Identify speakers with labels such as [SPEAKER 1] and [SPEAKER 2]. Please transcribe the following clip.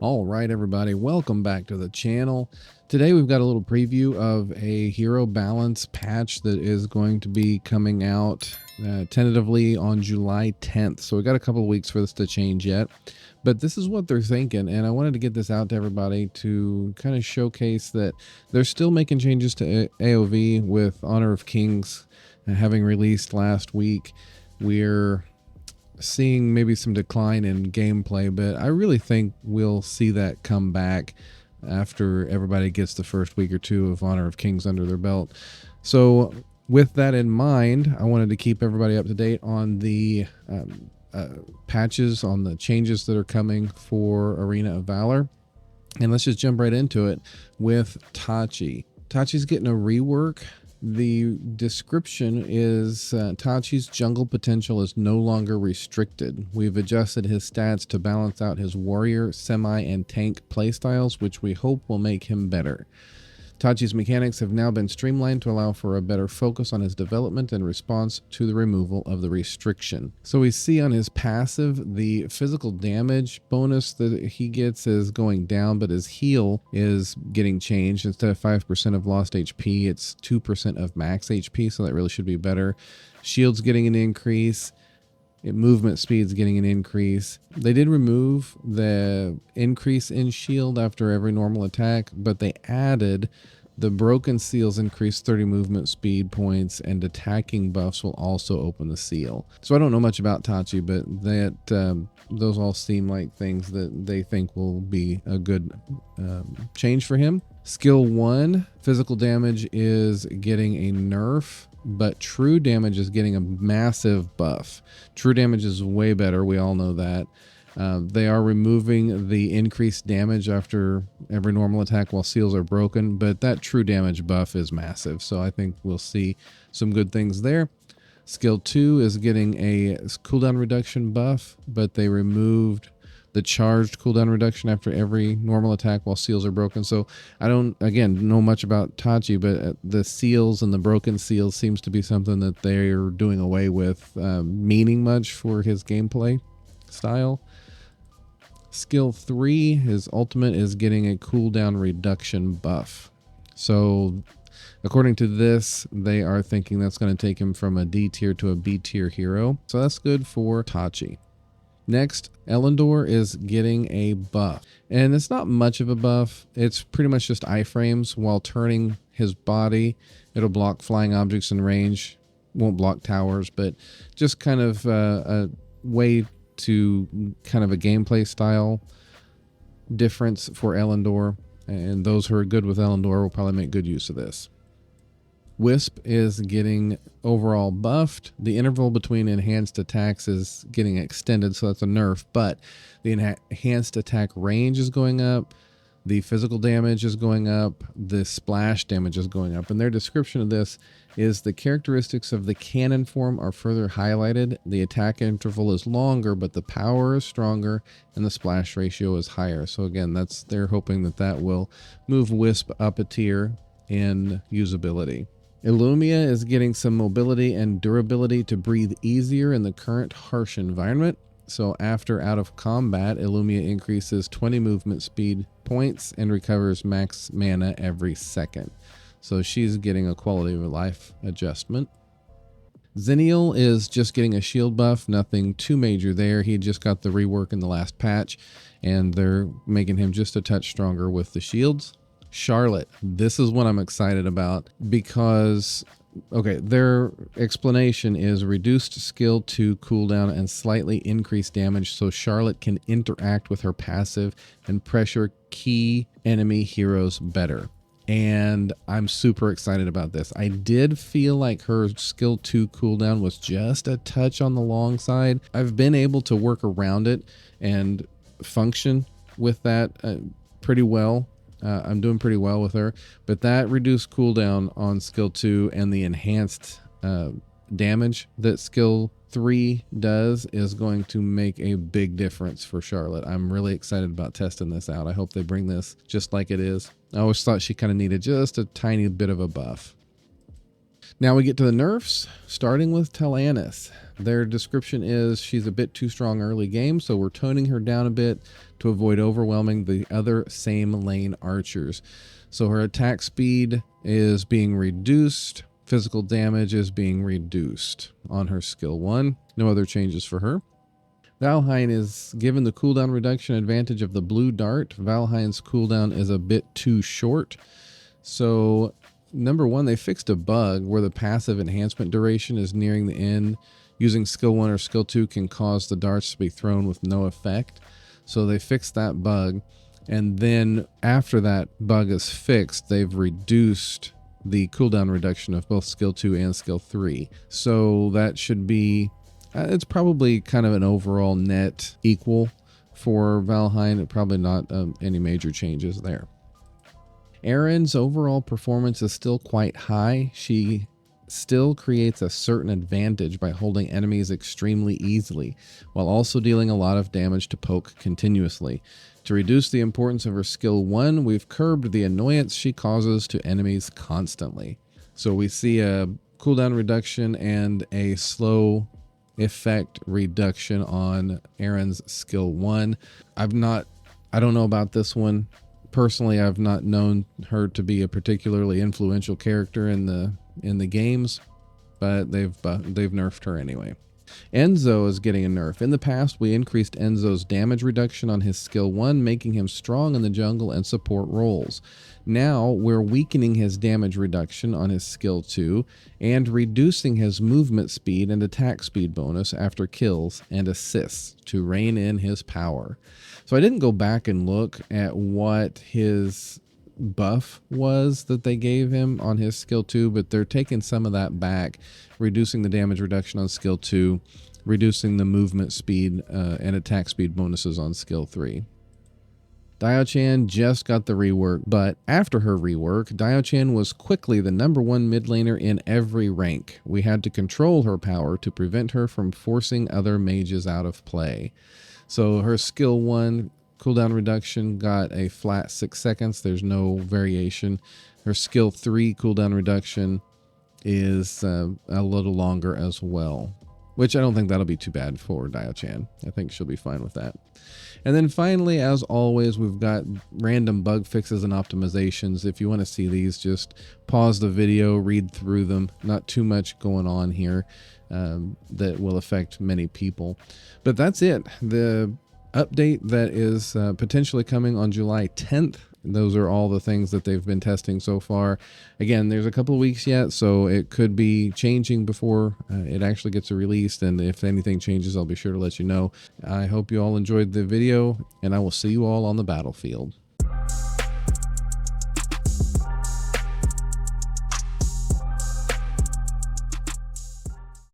[SPEAKER 1] All right, everybody, welcome back to the channel. Today we've got a little preview of a hero balance patch that is going to be coming out tentatively on July 10th. So we've got a couple of weeks for this to change yet, but this is what they're thinking, and I wanted to get this out to everybody to kind of showcase that they're still making changes to AOV with Honor of Kings having released last week. We're seeing maybe some decline in gameplay, but I really think we'll see that come back after everybody gets the first week or two of Honor of Kings under their belt. So with that in mind, I wanted to keep everybody up to date on the patches, on the changes that are coming for Arena of Valor. And let's just jump right into it with Tachi. Tachi's getting a rework. The description is Tachi's jungle potential is no longer restricted. We've adjusted his stats to balance out his warrior, semi, and tank playstyles, which we hope will make him better. Tachi's mechanics have now been streamlined to allow for a better focus on his development in response to the removal of the restriction. So we see on his passive, the physical damage bonus that he gets is going down, but his heal is getting changed. Instead of 5% of lost HP, it's 2% of max HP, so that really should be better. Shield's getting an increase. Movement speed's getting an increase. They did remove the increase in shield after every normal attack, but they added the broken seals increase 30 movement speed points, and attacking buffs will also open the seal. So I don't know much about Tachi, but that those all seem like things that they think will be a good change for him. Skill 1, physical damage is getting a nerf, but true damage is getting a massive buff. True damage is way better. We all know that. They are removing the increased damage after every normal attack while seals are broken, but that true damage buff is massive. So I think we'll see some good things there. Skill 2 is getting a cooldown reduction buff, but they removed the charged cooldown reduction after every normal attack while seals are broken. So I don't, again, know much about Tachi, but the seals and the broken seals seems to be something that they're doing away with, meaning much for his gameplay style. Skill 3, his ultimate, is getting a cooldown reduction buff. So according to this, they are thinking that's going to take him from a D tier to a B tier hero. So that's good for Tachi. Next, Eland'orr is getting a buff, and it's not much of a buff. It's pretty much just iframes. While turning his body, it'll block flying objects in range. Won't block towers, but just kind of a way to kind of a gameplay style difference for Eland'orr, and those who are good with Eland'orr will probably make good use of this. Wisp is getting overall buffed. The interval between enhanced attacks is getting extended, so that's a nerf, but the enhanced attack range is going up. The physical damage is going up. The splash damage is going up. And their description of this is the characteristics of the cannon form are further highlighted. The attack interval is longer, but the power is stronger and the splash ratio is higher. So again, they're hoping that will move Wisp up a tier in usability. Illumia is getting some mobility and durability to breathe easier in the current harsh environment. So after out of combat, Illumia increases 20 movement speed points and recovers max mana every second. So she's getting a quality of life adjustment. Xeniel is just getting a shield buff, nothing too major there. He just got the rework in the last patch, and they're making him just a touch stronger with the shields. Charlotte, this is what I'm excited about because, okay, their explanation is reduced skill 2 cooldown and slightly increased damage so Charlotte can interact with her passive and pressure key enemy heroes better. And I'm super excited about this. I did feel like her skill 2 cooldown was just a touch on the long side. I've been able to work around it and function with that pretty well. I'm doing pretty well with her, but that reduced cooldown on skill 2 and the enhanced damage that skill 3 does is going to make a big difference for Charlotte. I'm really excited about testing this out. I hope they bring this just like it is. I always thought she kind of needed just a tiny bit of a buff. Now we get to the nerfs, starting with Tel'annas. Their description is she's a bit too strong early game, so we're toning her down a bit to avoid overwhelming the other same lane archers. So her attack speed is being reduced, physical damage is being reduced on her skill 1. No other changes for her. Valhein is given the cooldown reduction advantage of the blue dart. Valhein's cooldown is a bit too short. So number one, they fixed a bug where the passive enhancement duration is nearing the end. Using skill 1 or skill 2 can cause the darts to be thrown with no effect. So they fixed that bug. And then after that bug is fixed, they've reduced the cooldown reduction of both skill 2 and skill 3. So that should be, it's probably kind of an overall net equal for Valhein. Probably not any major changes there. Erin's overall performance is still quite high. She still creates a certain advantage by holding enemies extremely easily, while also dealing a lot of damage to poke continuously. To reduce the importance of her skill 1, we've curbed the annoyance she causes to enemies constantly. So we see a cooldown reduction and a slow effect reduction on Erin's skill 1. I don't know about this one. Personally, I've not known her to be a particularly influential character in the games, but they've nerfed her anyway. Enzo is getting a nerf. In the past, we increased Enzo's damage reduction on his skill 1, making him strong in the jungle and support roles. Now, we're weakening his damage reduction on his skill 2 and reducing his movement speed and attack speed bonus after kills and assists to rein in his power. So I didn't go back and look at what his buff was that they gave him on his skill 2, but they're taking some of that back, reducing the damage reduction on skill 2, reducing the movement speed and attack speed bonuses on skill 3. Diaochan just got the rework, but after her rework, Diaochan was quickly the #1 mid laner in every rank. We had to control her power to prevent her from forcing other mages out of play. So her skill 1 cooldown reduction got a flat 6 seconds. There's no variation. Her skill 3 cooldown reduction is a little longer as well, which I don't think that'll be too bad for Diaochan. I think she'll be fine with that. And then finally, as always, we've got random bug fixes and optimizations. If you want to see these, just pause the video, read through them. Not too much going on here that will affect many people. But that's it. The update that is potentially coming on July 10th. Those are all the things that they've been testing so far. Again, there's a couple of weeks yet, so it could be changing before it actually gets released. And if anything changes, I'll be sure to let you know. I hope you all enjoyed the video, and I will see you all on the battlefield.